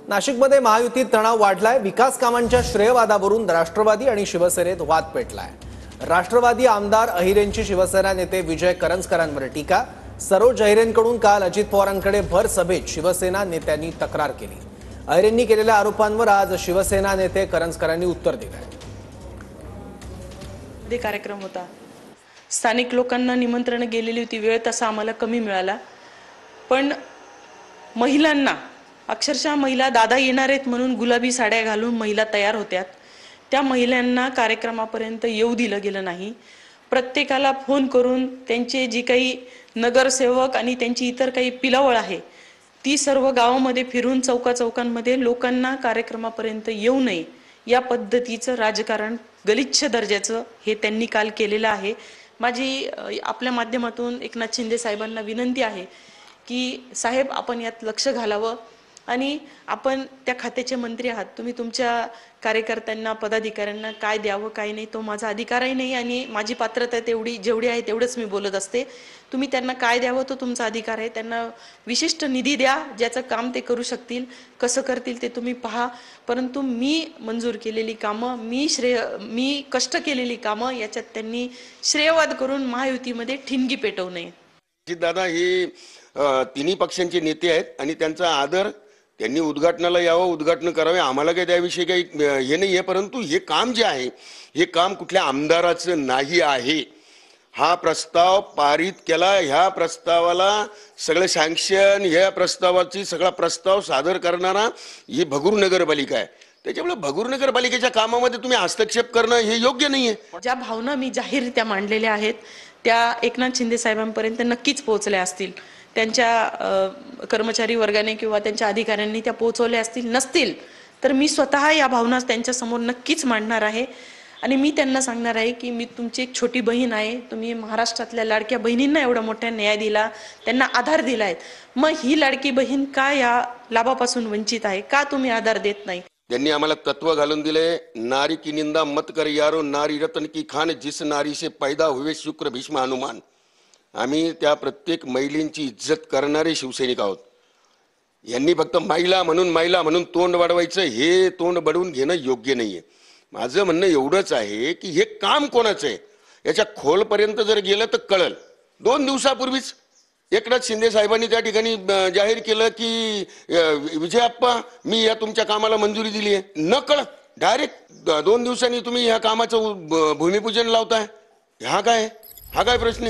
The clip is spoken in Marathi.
नाशिकमध्ये महायुतीत तणाव वाढलाय। विकास कामांच्या श्रेयवादावरून राष्ट्रवादी आणि शिवसेनेत वाद पेटलाय। राष्ट्रवादी आमदार अहिरेंची शिवसेना नेते विजय करंजकरांवर टीका। सरोज अहिरेंकडून काल अजित पवारांकडे भर सभेत शिवसेना नेत्यांनी तक्रार केली। अहिरेंनी केलेल्या आरोपांवर आज शिवसेना नेते करंजकरांनी उत्तर दिलंय। कार्यक्रम होता, स्थानिक लोकांना निमंत्रण गेलेली होती, वेळ तसा आम्हाला कमी मिळाला, पण महिलांना अक्षरशः महिला दादा येणार आहेत म्हणून गुलाबी साड्या घालून महिला तयार होत्यात। त्या महिलांना कार्यक्रमापर्यंत येऊ दिलं गेलं नाही। प्रत्येकाला फोन करून त्यांचे जी काही नगरसेवक आणि त्यांची इतर काही पिलावळ आहे ती सर्व गावामध्ये फिरून चौकांमध्ये लोकांना कार्यक्रमापर्यंत येऊ नये या पद्धतीचं राजकारण गलिच्छ दर्जाचं हे त्यांनी काल केलेलं आहे। माझी आपल्या माध्यमातून एकनाथ शिंदे साहेबांना विनंती आहे की साहेब आपण यात लक्ष घालावं आणि आपण त्या खात्याचे मंत्री आहात, तुम्ही तुमच्या कार्यकर्त्यांना पदाधिकाऱ्यांना काय द्यावं काय नाही तो माझा अधिकारही नाही आणि माझी पात्रता तेवढी जेवढी आहे तेवढंच मी बोलत असते। तुम्ही त्यांना काय द्यावं तो तुमचा अधिकार आहे, त्यांना विशिष्ट निधी द्या, ज्याचं काम ते करू शकतील, कसं करतील ते तुम्ही पहा, परंतु मी मंजूर केलेली कामं मी कष्ट केलेली कामं याच्यात त्यांनी श्रेयवाद करून महायुतीमध्ये ठिणगी पेटवू नये। दादा हे तिन्ही पक्षांचे नेते आहेत आणि त्यांचा आदर, त्यांनी उद्घाटनाला यावं, उद्घाटन करावे, आम्हाला काही त्याविषयी काही हे नाही आहे, परंतु हे काम जे आहे हे काम कुठल्या आमदाराचं नाही आहे। हा प्रस्ताव पारित केला, ह्या प्रस्तावाला सगळं सँक्शन, ह्या प्रस्तावाची सगळा प्रस्ताव सादर करणारा ही भगूर नगरपालिका आहे। त्याच्यामुळे भगूर नगरपालिकेच्या कामामध्ये तुम्ही हस्तक्षेप करणं हे योग्य नाहीये। ज्या भावना मी जाहीररित्या मांडलेल्या आहेत त्या एकनाथ शिंदे साहेबांपर्यंत नक्कीच पोहोचल्या असतील, त्यांच्या कर्मचारी वर्गाने किंवा त्यांच्या अधिकाऱ्यांनी त्या पोहोचवल्या असतील, नसतील तर मी स्वतः या भावना त्यांच्या समोर नक्कीच मांडणार आहे आणि मी त्यांना सांगणार आहे की मी तुमची एक छोटी बहीण आहे, तुम्ही महाराष्ट्रातल्या लाडक्या बहिणींना एवढा मोठा न्याय दिला, त्यांना आधार दिला आहे, मग ही लाडकी बहीण का या लाभापासून वंचित आहे, का तुम्ही आधार देत नाही? त्यांनी आम्हाला तत्व घालून दिले, नारी की निंदा मत कर यारो, नारी रत्न की खान, जिस नारी से पैदा हुए शुक्र भीष्म हनुमान। आम्ही त्या प्रत्येक महिलेची इज्जत करणारे शिवसैनिक आहोत। यांनी फक्त महिला म्हणून तोंड वाढवायचं, हे तोंड बडवून घेणं योग्य नाहीये। माझं म्हणणं एवढंच आहे की हे काम कोणाचं आहे याच्या खोलपर्यंत जर गेलं तर कळल। 2 दिवसापूर्वीच एकनाथ शिंदे साहेबांनी त्या ठिकाणी जाहीर केलं की विजय आप्पा मी या तुमच्या कामाला मंजुरी दिली आहे, न कळत डायरेक्ट 2 दिवसांनी तुम्ही ह्या कामाचं भूमिपूजन लावताय। हा काय प्रश्न?